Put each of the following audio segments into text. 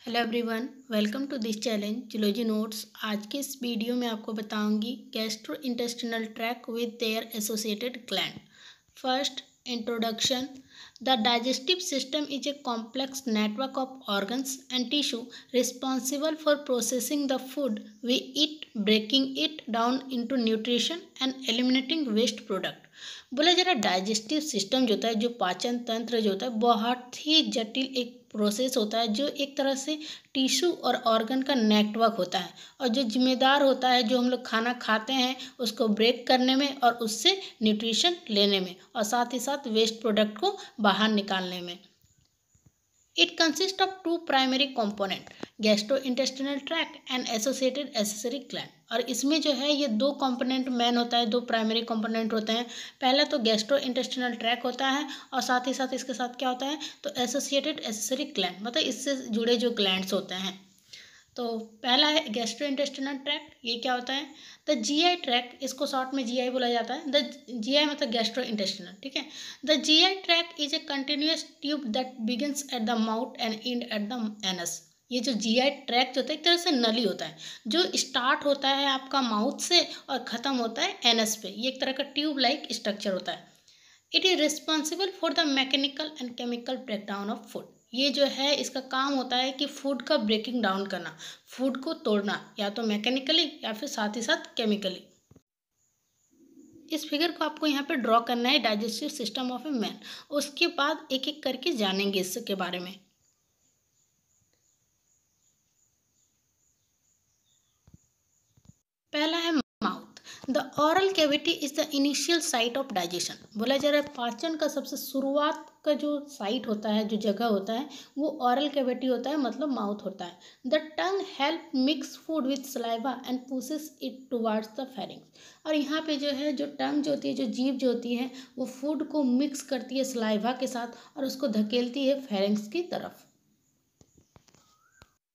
Hello everyone, welcome to this challenge zoology notes. आज के इस वीडियो में आपको बताऊंगी gastrointestinal tract with their associated gland. First, introduction. The digestive system is a complex network of organs and tissue responsible for processing the food we eat, breaking it down into nutrition and eliminating waste product. बोला जरा, digestive system जो होता है, जो पाचन तंत्र जो होता है, बहुत ही जटिल एक प्रोसेस होता है, जो एक तरह से टिश्यू और ऑर्गन का नेटवर्क होता है और जो जिम्मेदार होता है, जो हम लोग खाना खाते हैं उसको ब्रेक करने में और उससे न्यूट्रिशन लेने में और साथ ही साथ वेस्ट प्रोडक्ट को बाहर निकालने में। It consists of two primary component, gastrointestinal tract and associated accessory gland। और इसमें जो है ये दो कंपोनेंट मेन होता है, दो प्राइमरी कंपोनेंट होते हैं। पहला तो गैस्ट्रो इंटेस्टिनल ट्रैक होता है और साथ ही साथ इसके साथ क्या होता है, तो एसोसिएटेड एसेसरी ग्लैंड, मतलब इससे जुड़े जो ग्लैंड्स होते हैं। तो पहला है गैस्ट्रो इंटेस्टिनल ट्रैक्ट। ये क्या होता है, द जीआई ट्रैक्ट, इसको शॉर्ट में जीआई बोला जाता है। द जीआई मतलब गैस्ट्रो इंटेस्टिनल, ठीक है। The GI tract is a continuous tube that begins at the mouth and and at the anus. ये जो जीआई ट्रैक्ट होता है एक तरह से नली होता है, जो स्टार्ट होता है आपका माउथ से और ख़त्म होता है एनस पे। ये एक तरह का ट्यूब लाइक स्ट्रक्चर होता है। It is responsible for the mechanical and chemical breakdown of food. ये जो है इसका काम होता है कि फूड का ब्रेकिंग डाउन करना, फूड को तोड़ना, या तो मैकेनिकली या फिर साथ ही साथ केमिकली। इस फिगर को आपको यहाँ पे ड्रॉ करना है, digestive system of a man. उसके बाद एक एक करके जानेंगे इसके बारे में। पहला है mouth. The oral cavity is the initial site of digestion. बोला जा रहा है पाचन का सबसे शुरुआत का जो साइट होता है, जो जगह होता है, वो ऑरल कैविटी होता है, मतलब माउथ होता है। The tongue help mix food with saliva and pushes it towards the pharynx. और यहाँ पे जो है, जो टंग जो होती है, जो जीभ जो होती है, वो फूड को मिक्स करती है सलाइवा के साथ और उसको धकेलती है फेरिंग्स की तरफ।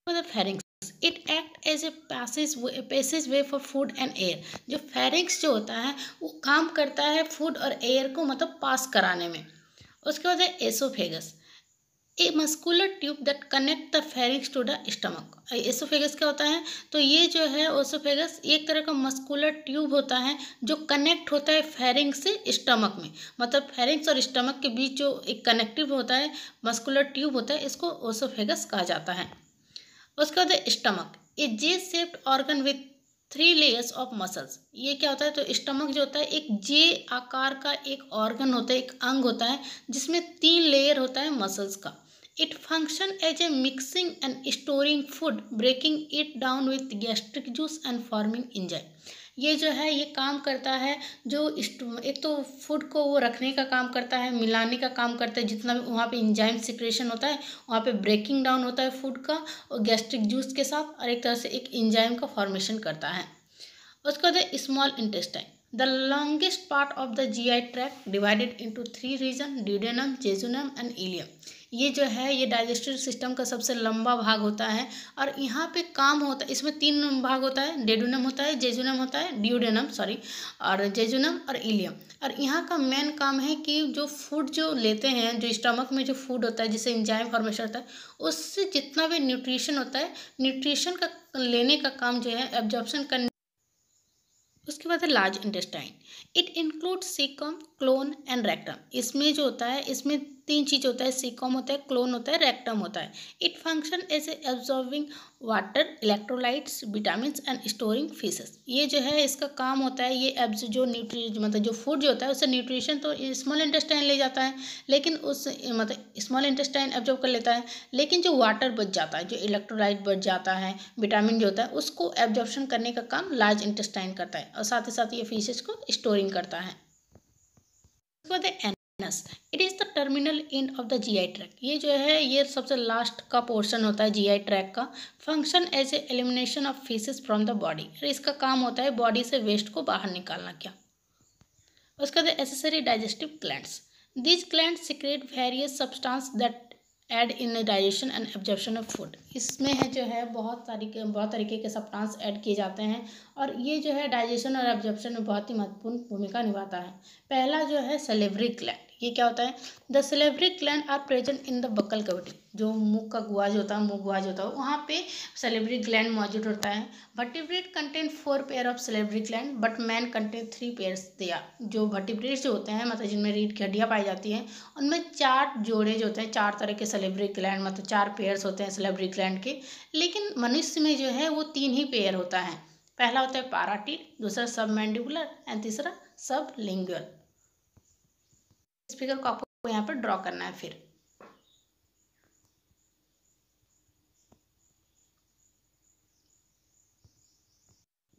Pharynx, it act as a passage way for food and air. जो फेरिंग्स जो होता है वो काम करता है फूड और एयर को मतलब पास कराने में। उसके बाद है oesophagus, a muscular tube that connect the pharynx to the stomach. Oesophagus क्या होता है, तो ये जो है एसोफेगस एक तरह का मस्कुलर ट्यूब होता है जो कनेक्ट होता है फेरिंग्स से स्टमक में। मतलब फेरिंग्स और स्टमक के बीच जो एक कनेक्टिव होता है मस्कुलर ट्यूब होता है, इसको एसोफेगस कहा जाता है। उसके बाद stomach, A J shaped organ with 3 layers of muscles. ये क्या होता है, तो स्टमक जो होता है एक जे आकार का एक ऑर्गन होता है, एक अंग होता है जिसमें 3 लेयर होता है मसल्स का। It function as a mixing and storing food, breaking it down with gastric juice and forming enzyme. ये जो है ये काम करता है, जो एक तो फूड को वो रखने का काम करता है, मिलाने का काम करता है, जितना भी वहाँ पे एंजाइम सिक्रेशन होता है वहाँ पे ब्रेकिंग डाउन होता है फूड का और गैस्ट्रिक जूस के साथ, और एक तरह से एक एंजाइम का फॉर्मेशन करता है। उसके बाद small intestine, the longest part of the GI tract, divided into 3 region, duodenum, jejunum and ileum. ये जो है ये डाइजेस्टिव सिस्टम का सबसे लंबा भाग होता है और यहाँ पे काम होता है, इसमें 3 भाग होता है, डेडुनम होता है, जेजुनम होता है, ड्यूडेनम सॉरी, और जेजुनम और इलियम। और यहाँ का मेन काम है कि जो फूड जो लेते हैं, जो स्टमक में जो फूड होता है जिससे एंजाइम फॉर्मेशन होता है, उससे जितना भी न्यूट्रिशन होता है, न्यूट्रिशन का लेने का काम जो है, एब्जॉर्प्शन करने। उसके बाद है large intestine, it include caecum, clone and rectum. इसमें जो होता है, इसमें 3 चीज़ होता है, सीकम होता है, क्लोन होता है, रेक्टम होता है। It function as a absorbing water, electrolytes, vitamin and storing faeces. ये जो है इसका काम होता है, ये जो मतलब जो फूड जो होता है उससे न्यूट्रिशन तो स्मॉल इंटेस्टाइन ले जाता है, लेकिन उस मतलब स्मॉल इंटेस्टाइन एब्जॉर्ब कर लेता है, लेकिन जो वाटर बच जाता है, जो इलेक्ट्रोलाइट बच जाता है, विटामिन जो होता है, उसको एब्जॉर्प्शन करने का काम लार्ज इंटेस्टाइन करता है और साथ ही साथ ये फीसेस को स्टोरिंग करता है। उसके बाद anus, it is the terminal end of the GI tract. ये जो है ये सबसे लास्ट का पोर्शन होता है जीआई ट्रैक का। Function as a elimination of faeces from the body. इसका काम होता है बॉडी से वेस्ट को बाहर निकालना। क्या उसका the accessory digestive glands, these glands secrete various substance that aid in digestion and absorption of food. इसमें है जो है बहुत तरीके के सब्सटेंस ऐड किए जाते हैं और ये जो है डाइजेशन और एब्जॉर्प्शन में बहुत ही महत्वपूर्ण भूमिका निभाता है। पहला जो है सेलेवरी ग्लैंड, ये क्या होता है? The salivary gland are present in the buccal cavity. जो मुख का गुआज होता है, मुख गुआज होता है, वहाँ पे सेलेब्री ग्लैंड मौजूद होता है। Vertebrate contain 4 pair of salivary gland but man contain 3 pairs दिया। जो वर्टिब्रेट जो होते हैं, मतलब जिनमें रीढ़ की हड्डियाँ पाई जाती हैं, उनमें 4 जोड़े जो होते हैं, 4 तरह के सेलेब्री ग्लैंड, मतलब 4 पेयर्स होते हैं सेलेब्री ग्लैंड के। लेकिन मनुष्य में जो है वो 3 ही पेयर होता है। पहला होता है पाराटीड, दूसरा सब मैंडिबुलर एंड तीसरा सब लिंगुअल। इस फिगर को आपको यहाँ पर ड्रॉ करना है। फिर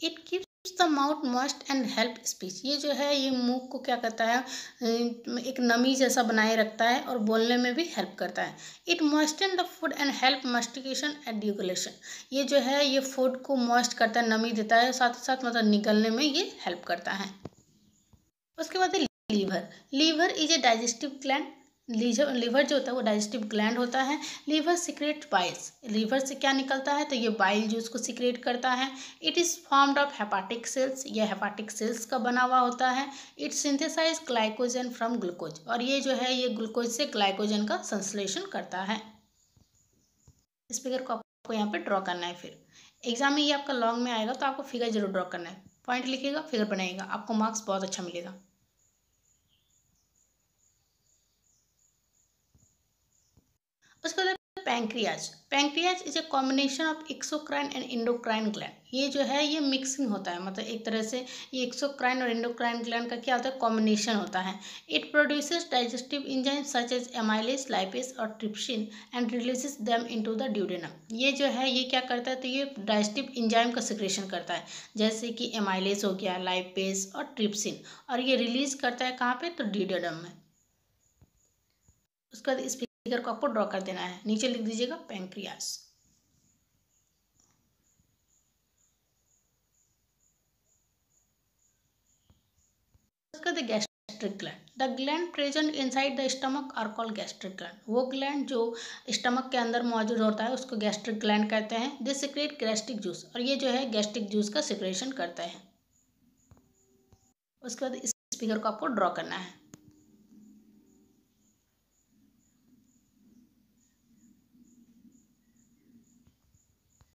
it keeps the mouth moist and help speech. ये जो है ये मुंह को क्या करता है, एक नमी जैसा बनाए रखता है और बोलने में भी हेल्प करता है। It moisten the food and help mastication and deglutition. ये जो है ये फूड को मॉइस्ट करता है, नमी देता है, साथ ही साथ मतलब निगलने में ये हेल्प करता है। उसके बाद है liver. Liver is a digestive gland. Liver जो होता है वो डाइजेस्टिव ग्लैंड होता है। Liver secrete Biles. लीवर से क्या निकलता है, तो ये बाइल जूस को सिक्रेट करता है। It is formed of hepatic cells. ये हेपाटिक सेल्स का बना हुआ होता है। It synthesise glycogen from glucose. और ये जो है ये ग्लूकोज से ग्लाइकोजन का संश्लेषण करता है। इस फिगर को आपको यहाँ पे ड्रॉ करना है। फिर एग्जाम में ये आपका लॉन्ग में आएगा तो आपको फिगर जरूर ड्रॉ करना है। पॉइंट लिखिएगा, फिगर बनाइएगा, आपको मार्क्स बहुत अच्छा मिलेगा। उसके बाद pancreas. Pancreas is a combination of exocrine and endocrine gland. ये जो है ये मिक्सिंग होता है, मतलब एक तरह से ये एक्सोक्राइन और इंडोक्राइन ग्लैंड का क्या होता है, कॉम्बिनेशन होता है। It produces digestive enzyme such as amylase, lipase और trypsin and releases them into the duodenum. ये जो है ये क्या करता है, तो ये डाइजेस्टिव एंजाइम का सिक्रेशन करता है, जैसे कि एमाइलेज हो गया, लाइपेज और ट्रिप्सिन, और ये रिलीज करता है कहाँ पे, तो ड्यूडेनम में। उसके बाद इस फिगर को आपको ड्रॉ कर देना है, नीचे लिख दीजिएगा पैंक्रियास। उसके बाद gastric gland. The gland present inside the stomach are called gastric gland. वो ग्लैंड जो स्टमक के अंदर मौजूद होता है उसको गैस्ट्रिक ग्लैंड कहते हैं। They secrete gastric juice. और ये जो है गैस्ट्रिक जूस का सिक्रेशन करता है। उसके बाद इस फिगर को आपको ड्रॉ करना है।